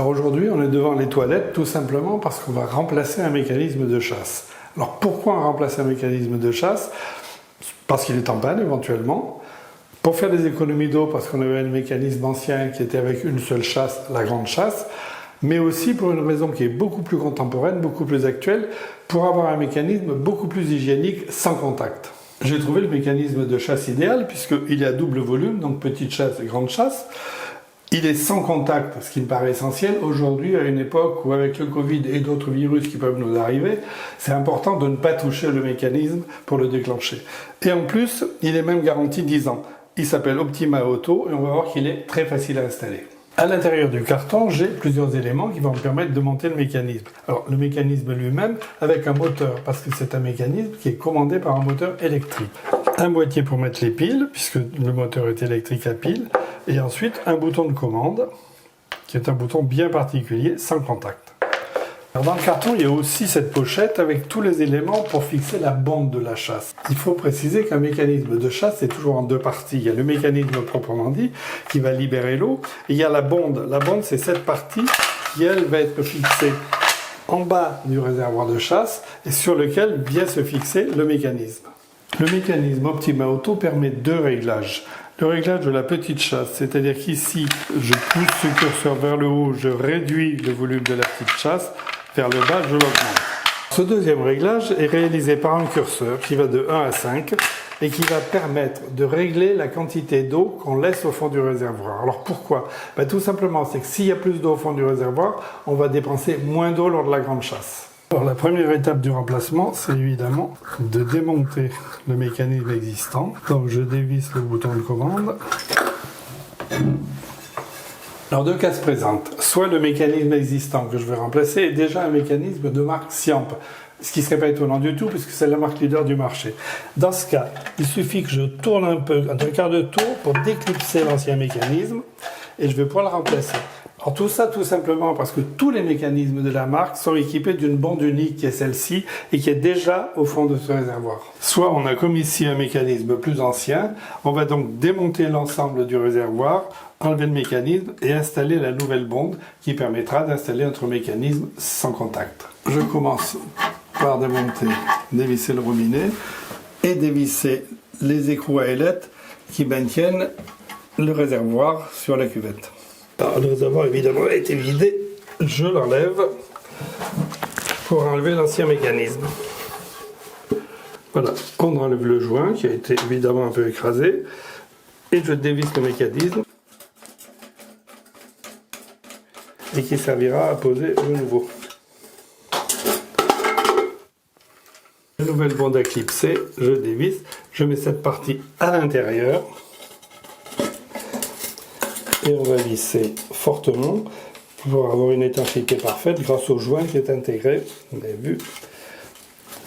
aujourd'hui, on est devant les toilettes tout simplement parce qu'on va remplacer un mécanisme de chasse. Alors pourquoi on remplace un mécanisme de chasse? Parce qu'il est en panne éventuellement. Pour faire des économies d'eau, parce qu'on avait un mécanisme ancien qui était avec une seule chasse, la grande chasse, mais aussi pour une raison qui est beaucoup plus contemporaine, beaucoup plus actuelle, pour avoir un mécanisme beaucoup plus hygiénique sans contact. J'ai trouvé le mécanisme de chasse idéal puisqu'il est à double volume, donc petite chasse et grande chasse. Il est sans contact, ce qui me paraît essentiel. Aujourd'hui, à une époque où avec le Covid et d'autres virus qui peuvent nous arriver, c'est important de ne pas toucher le mécanisme pour le déclencher. Et en plus, il est même garanti 10 ans. Il s'appelle Optima Auto et on va voir qu'il est très facile à installer. À l'intérieur du carton, j'ai plusieurs éléments qui vont me permettre de monter le mécanisme. Alors, le mécanisme lui-même avec un moteur, parce que c'est un mécanisme qui est commandé par un moteur électrique. Un boîtier pour mettre les piles, puisque le moteur est électrique à pile. Et ensuite, un bouton de commande, qui est un bouton bien particulier, sans contact. Alors dans le carton, il y a aussi cette pochette avec tous les éléments pour fixer la bande de la chasse. Il faut préciser qu'un mécanisme de chasse est toujours en deux parties. Il y a le mécanisme proprement dit, qui va libérer l'eau, et il y a la bonde. La bonde, c'est cette partie qui, elle, va être fixée en bas du réservoir de chasse, et sur lequel vient se fixer le mécanisme. Le mécanisme Optima Auto permet deux réglages. Le réglage de la petite chasse, c'est-à-dire qu'ici, je pousse ce curseur vers le haut, je réduis le volume de la petite chasse, vers le bas, je l'augmente. Ce deuxième réglage est réalisé par un curseur qui va de 1 à 5 et qui va permettre de régler la quantité d'eau qu'on laisse au fond du réservoir. Alors pourquoi? Tout simplement, c'est que s'il y a plus d'eau au fond du réservoir, on va dépenser moins d'eau lors de la grande chasse. Alors, la première étape du remplacement, c'est évidemment de démonter le mécanisme existant. Donc je dévisse le bouton de commande. Alors deux cas se présentent. Soit le mécanisme existant que je vais remplacer est déjà un mécanisme de marque Siamp, ce qui ne serait pas étonnant du tout puisque c'est la marque leader du marché. Dans ce cas, il suffit que je tourne un peu, d'un quart de tour pour déclipser l'ancien mécanisme et je vais pouvoir le remplacer. Alors tout ça tout simplement parce que tous les mécanismes de la marque sont équipés d'une bande unique qui est celle-ci et qui est déjà au fond de ce réservoir. Soit on a comme ici un mécanisme plus ancien, on va donc démonter l'ensemble du réservoir, enlever le mécanisme et installer la nouvelle bande qui permettra d'installer notre mécanisme sans contact. Je commence par dévisser le robinet et dévisser les écrous à ailettes qui maintiennent le réservoir sur la cuvette. Alors, le réservoir évidemment a été vidé, je l'enlève pour enlever l'ancien mécanisme. Voilà, on enlève le joint qui a été évidemment un peu écrasé et je dévisse le mécanisme et qui servira à poser le nouveau. La nouvelle bande à clipser, je dévisse, je mets cette partie à l'intérieur. Et on va visser fortement pour avoir une étanchéité parfaite grâce au joint qui est intégré, vous avez vu.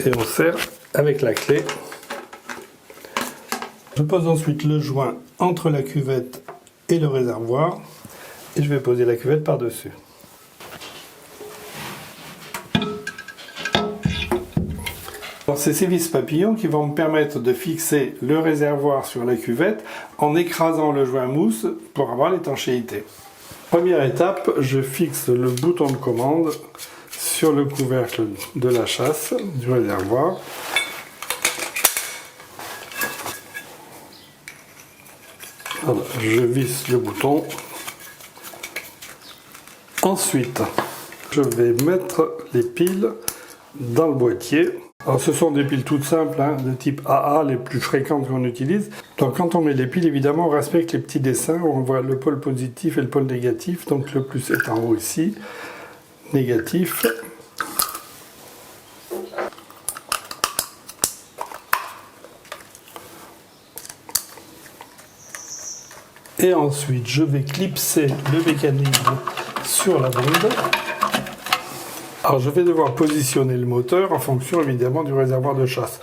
Et on serre avec la clé. Je pose ensuite le joint entre la cuvette et le réservoir et je vais poser la cuvette par-dessus. C'est ces vis papillons qui vont me permettre de fixer le réservoir sur la cuvette en écrasant le joint mousse pour avoir l'étanchéité. Première étape, je fixe le bouton de commande sur le couvercle de la chasse du réservoir. Voilà, je visse le bouton. Ensuite, je vais mettre les piles dans le boîtier. Alors ce sont des piles toutes simples, de type AA, les plus fréquentes qu'on utilise. Donc quand on met les piles, évidemment, on respecte les petits dessins où on voit le pôle positif et le pôle négatif. Donc le plus est en haut ici, négatif. Et ensuite, je vais clipser le mécanisme sur la bande. Alors je vais devoir positionner le moteur en fonction évidemment du réservoir de chasse.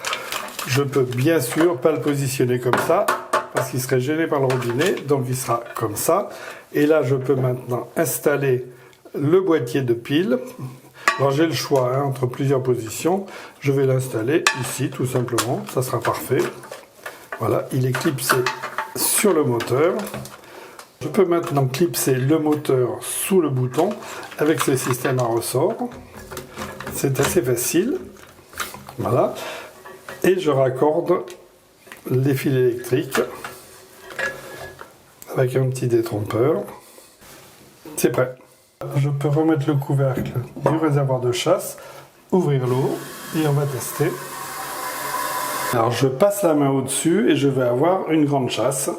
Je peux bien sûr pas le positionner comme ça parce qu'il serait gêné par le robinet, donc il sera comme ça. Et là je peux maintenant installer le boîtier de piles. Alors j'ai le choix entre plusieurs positions. Je vais l'installer ici tout simplement, ça sera parfait. Voilà, il est clipsé sur le moteur. Je peux maintenant clipser le moteur sous le bouton avec ce système à ressort. C'est assez facile. Voilà. Et je raccorde les fils électriques avec un petit détrompeur. C'est prêt. Je peux remettre le couvercle du réservoir de chasse, ouvrir l'eau et on va tester. Alors je passe la main au-dessus et je vais avoir une grande chasse.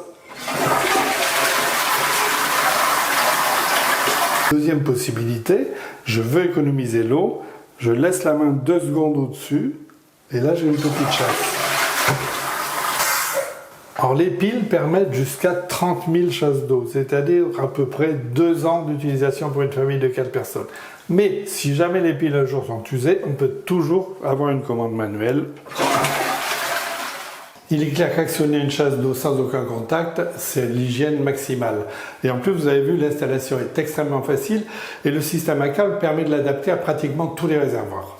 Deuxième possibilité, je veux économiser l'eau, je laisse la main 2 secondes au-dessus et là j'ai une petite chasse. Alors les piles permettent jusqu'à 30 000 chasses d'eau, c'est-à-dire à peu près 2 ans d'utilisation pour une famille de 4 personnes. Mais si jamais les piles un jour sont usées, on peut toujours avoir une commande manuelle. Il est clair qu'actionner une chasse d'eau sans aucun contact, c'est l'hygiène maximale. Et en plus, vous avez vu, l'installation est extrêmement facile et le système à câble permet de l'adapter à pratiquement tous les réservoirs.